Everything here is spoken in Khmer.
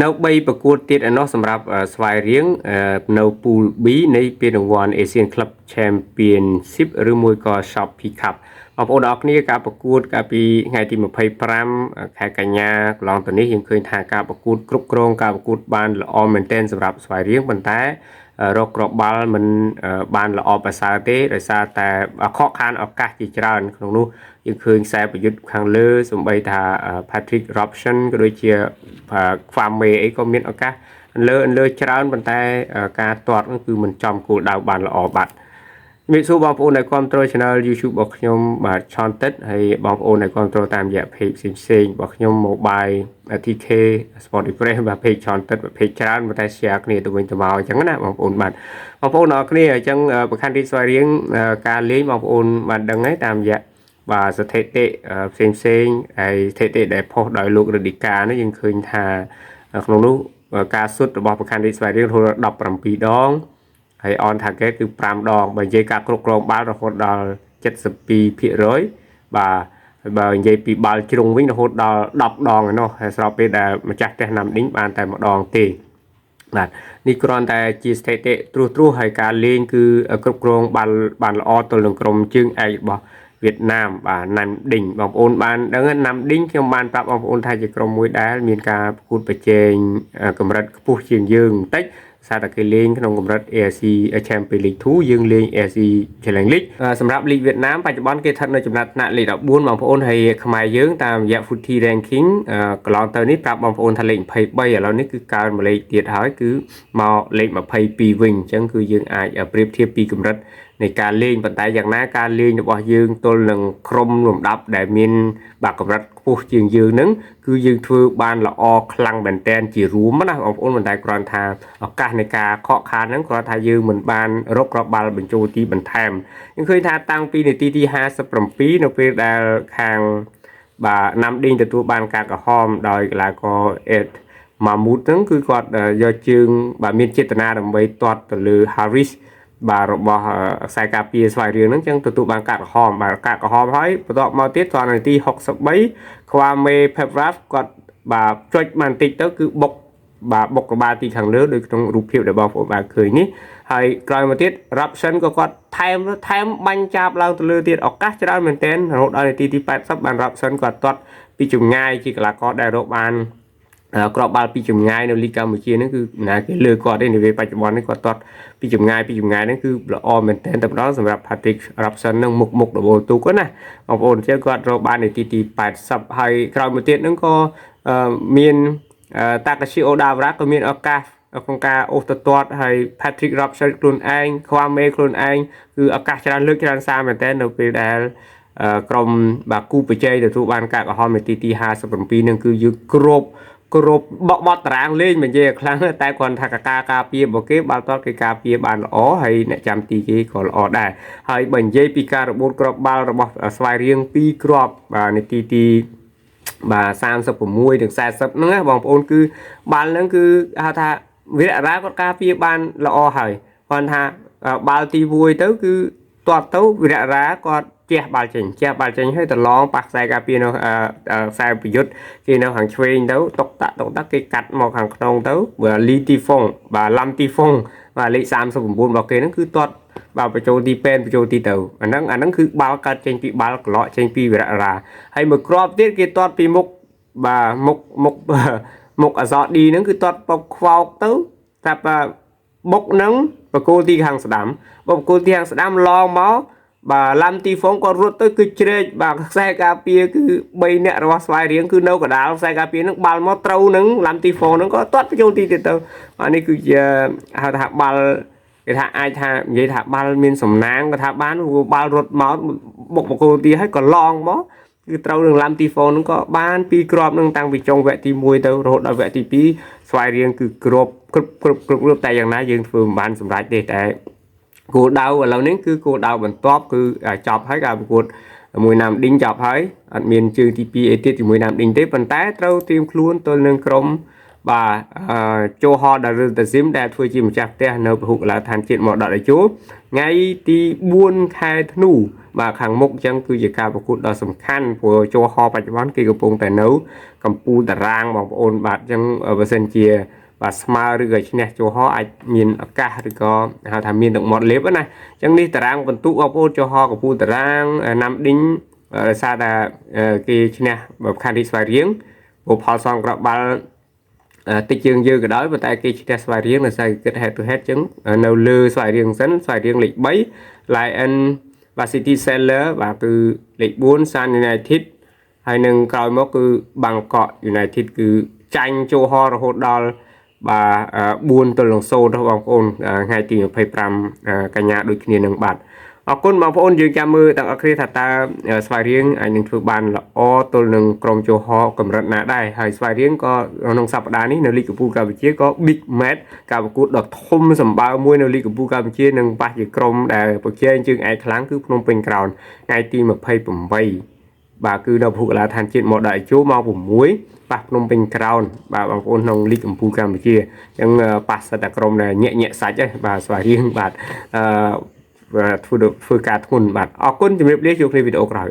នៅ3ប្រកួតទៀតឯណោះសម្រាប់ស្វ័យរៀងនៅ Pool B នៃពានរង្វាន់ Asian Club Championship ឬមួយក៏ Shopee Cup បងប្អូនអរគ្នាការប្រកួតកាលពីថ្ងៃទី25ខែកញ្ញាកន្លងទៅនេះយើងឃើញថាការប្រកួតគ្រប់គ្រងការប្រកួតបានល្អមែនទែនសម្រាប់ស្វ័យរៀងប៉ុន្តែរកគ្រាប់បាល់មិនបានល្អប្រសើរទេដោយសារតែខកខានឱកាសជាច្រើនក្នុងនោះយើងឃើញខ្សែប្រយុទ្ធខាងលើសម្បីថា Patrick Robson ក៏ដូចជា Kwame អីក៏មានឱកាសលើច្រើនប៉ុន្តែការទាត់គឺមិនចំគោលដៅបានល្អបាត់ជំរាបសួរបងប្អូនដែលគ្រប់គ្រង Channel YouTube របស់ខ្ញុំបាទ Chanted ហើយបងប្អូនដែលគ្រប់គ្រងតាមរយៈ page ផ្សេងៗរបស់ខ្ញុំ Mobile TK Sport Express បាទ page Chanted បាទ page ច្រើនប៉ុន្តែ share គ្នាទៅវិញទៅមកអញ្ចឹងណាបងប្អូនបាទបងប្អូនអរគ្នាអញ្ចឹងប្រខ័ណ្ឌរីកស្វ័យរៀងការលេងបងប្អូនបានដឹងហើយតាមរយៈបាទស្ថិតិផ្សេងហើយស្ថិតិដែលផុសដោយលោករឌីកានេះយើងឃើញថាក្នុងនោះការសុទ្ធរបស់ប្រខ័ណ្ឌរីកស្វ័យរៀងរហូតដល់17ដងហើយ on target គឺ5ដងបើនិយាយការគ្រប់គ្រងបាល់រហូតដល់ 72% បាទហើយបើនិយាយពីបាល់ជ្រុងវិញរហូតដល់10ដងឯណោះហើយស្របពេលដែលម្ចាស់ផ្ទះណាំឌីងបានតែម្ដងទេបាទនេះគ្រាន់តែជាស្ថិតិត្រួសហើយការលេងគឺគ្រប់គ្រងបានល្អទល់នឹងក្រុមជើងឯករបស់វៀតណាមបាទណាំឌីងបងប្អូនបានដឹងណាំឌីងខ្ញុំបានប្រាប់បងប្អូនថាជាក្រុមមួយដែលមានការប្រកួតប្រជែងកម្រិតខ្ពស់ជាងយើងបន្តិចសារតែគេលេងក្នុងកម្រិត AFC Champions League 2យើងលេង AFC Challenge League សម្រាប់លីកវៀតណាមបច្ចុប្បន្នគេស្ថិតនៅចំណាត់ថ្នាក់លេខ14បងប្អូនហើយខ្មែរយើងតាមរយៈ Footy Ranking កន្លងទៅនេះប្រាប់បងប្អូនថាលេខ23ឥឡូវនេះគឺកើនមួយលេខទៀតហើយគឺមកលេខ22វិញអញ្ចឹងគឺយើងអាចប្រៀបធៀបពីកម្រិតនៃការលេងប៉ុន្តែយ៉ាងណាការលេងរបស់យើងទល់នឹងក្រុមលំដាប់ដែលមានបាទកម្រិតខ្ពស់ជាងយើងនឹងគឺយើងធ្វើបានល្អខ្លាំងមែនតែនជារួមណាបងប្អូនមិនតែគ្រាន់ថាឱកាសនៃការខកខានហ្នឹងគ្រាន់ថាយើងមិនបានរកគ្រាប់បាល់បញ្ចូលទីបន្ថែមយើងឃើញថាតាំងពីនាទីទី57នៅពេលដែលខាងបាទណាំឌីងទទួលបានការក្រហមដោយកីឡាករអេតម៉ាមូតហ្នឹងគឺគាត់យកជើងបាទមានចេតនាដើម្បីទាត់ទៅលើ Harris បាទរបស់ខ្សែការពារស្វ័យរៀងហ្នឹងចឹងទទួលបានកាត់ក្រហមបាទកាត់ក្រហមហើយបន្ទាប់មកទៀតដល់នាទី63ខ្វាមេផេបរ៉ាហ្វគាត់បាទចុចបានតិចទៅគឺបុកក្បាលពីខាងលើដូចក្នុងរូបភាពដែលបងប្អូនបានឃើញនេះហើយក្រោយមកទៀត Robson ក៏គាត់ថែមបាញ់ចាប់ឡើងទៅលើទៀតឱកាសច្រើនមែនទែនរហូតដល់នាទីទី80បាន Robson គាត់ទាត់ពីចម្ងាយជាកីឡាករដែលរកបានក្របបាល់ពីចម្ងាយនៅលីកកម្ពុជាហ្នឹងគឺណាគេលើគាត់ទេនៅពេលបច្ចុប្បន្ននេះគាត់ទាត់ពីចម្ងាយហ្នឹងគឺល្អមែនទែនតែម្ដងសម្រាប់ Patrick Robson នឹងមុខដបូលទូកណាបងប្អូនអញ្ចឹងគាត់រកបាននាទីទី80ហើយក្រោយមកទៀតហ្នឹងក៏មានTakashi Odawara ក៏មានឱកាសក្នុងការអូសទៅទាត់ហើយ Patrick Robson ខ្លួនឯង Kwame ខ្លួនឯងគឺឱកាសច្រើនលើកច្រើនសារមែនទែននៅពេលដែលក្រុមបាទគូប្រជែងទទួលបានការក្រហមនាទីទី57នឹងគឺយើងគ្រប់បត់តារាងលេងមិននិយាយខ្លាំងតែគាត់ថាការពាររបស់គេបាល់ទាត់គេការពារបានល្អហើយអ្នកចាំទីគេក៏ល្អដែរហើយបើនិយាយពីការរបូតគ្រាប់បាល់របស់ស្វ័យរៀង2គ្រាប់បាទនាទីទីបាទ36និង40ហ្នឹងណាបងប្អូនគឺបាល់ហ្នឹងគឺហៅថាវិរៈរាគាត់ការពារបានល្អហើយគាត់ថាបាល់ទី1ទៅគឺទាត់ទៅវិរៈរាគាត់ជះបាល់ចេញហើយទៅឡងប៉ះខ្សែការពារនៅខ្សែប្រយុទ្ធគេនៅខាងឆ្វេងទៅតុកតាក់គេកាត់មកខាងក្នុងទៅបើលីទីហ្វុងបាទឡាំទីហ្វុងបាទលេខ39របស់គេហ្នឹងគឺទាត់បាទបញ្ចូលទីពេនបញ្ចូលទីទៅអាហ្នឹងគឺបាល់កាត់ចេញពីបាល់ក្លោកចេញពីវិរៈរាហើយមួយគ្រាប់ទៀតគេទាត់ពីមុខបាទមុខអសឌីហ្នឹងគឺទាត់ពកខ្វោកទៅថាបុកហ្នឹងបកគោលទីខាងស្ដាំបកគោលទីខាងស្ដាំឡងមកបាទឡាំទីហ្វុងគាត់រត់ទៅគឺជ្រែកបាទខ្សែការពារគឺ3នាក់របស់ស្វាយរៀងគឺនៅកណ្ដាលខ្សែការពារហ្នឹងបាល់មកត្រូវនឹងឡាំទីហ្វុងហ្នឹងក៏ទាត់បញ្ចូលទីទៀតទៅអានេះគឺជាហៅថាបាល់គេថាអាចថានិយាយថាបាល់មានសំណាងក៏ថាបានបាល់រត់មកបុកបកគោលទីហើយក៏ឡងមកគឺត្រូវនឹងឡាំទីហ្វុងហ្នឹងក៏បាន2គ្រាប់នឹងតាំងពីចុងវគ្គទី1ទៅរហូតដល់វគ្គទី2ស្វាយរៀងគឺគ្រប់តែយ៉ាងណាយើងធ្វើមិនបានសម្រេចទេតែគោលដៅឥឡូវនេះគឺគោលដៅបន្ទាប់គឺចប់ហើយការប្រកួតមួយណាំឌីងចប់ហើយអត់មានជើងទី2អីទៀតជាមួយណាំឌីងទេប៉ុន្តែត្រូវត្រៀមខ្លួនទល់នឹងក្រុម và cho họ đã rơi từ sim đã thôi chỉ một chắc te nấu hụt là thành chuyện một đại chú ngay thì buôn khai thnu và hàng mục chẳng cứ chỉ cả một cuộc đó sầm khăn của cho họ phải bán kia cái bông tại nấu cầm pu tại rang bằng ôn bát chẳng ở bên sân chia và smart rồi nè cho họ ai nhìn cả thì có họ tham miên được một lếp này chẳng đi tại rang vẫn tụ vào ôn cho họ có pu tại rang nằm đính xa là cái nèแบบkhăn đi xoài riêng bộ phao xong các bạn tích dương dư cái đó và tại cái chia xoài riêng là xây kết hợp từ hết trứng nấu lư xoài riêng dẫn xoài riêng lịch bấy lại ăn và city seller và từ lịch 4 sang United hay nâng coi mốc cứ bằng cọ United cứ tranh cho ho rồi hốt đo và buôn từ lòng sâu đó bằng ôn ngay tìm phải làm cả nhà đôi khi nâng bạn ở con mà ôn dương cha mưa tặng ở khi thật ta xoài riêng anh những thứ bàn là o tôi nâng trong cho họ cầm rận nã đây hay xoài riêng có nông sập đá ní nơi ly của pu Campuchia có big mad cả một cú đợt thôm sầm bao môi nơi ly của pu Campuchia nâng ba chỉ krom để bậc trên chương ai kháng cứ Phnom Penh Crown ngay tim mà pay bầm vây và cứ đầu phụ là thành chuyện một đại chú mau bùm muối và Phnom Penh Crown và bằng ôn nông ly của pu Campuchia nhưng pass tại krom này nhẹ nhẹ sạch ấy và xoài riêng và và thu được phơi cả thun bạn ở con chỉ biết lấy chụp video rồi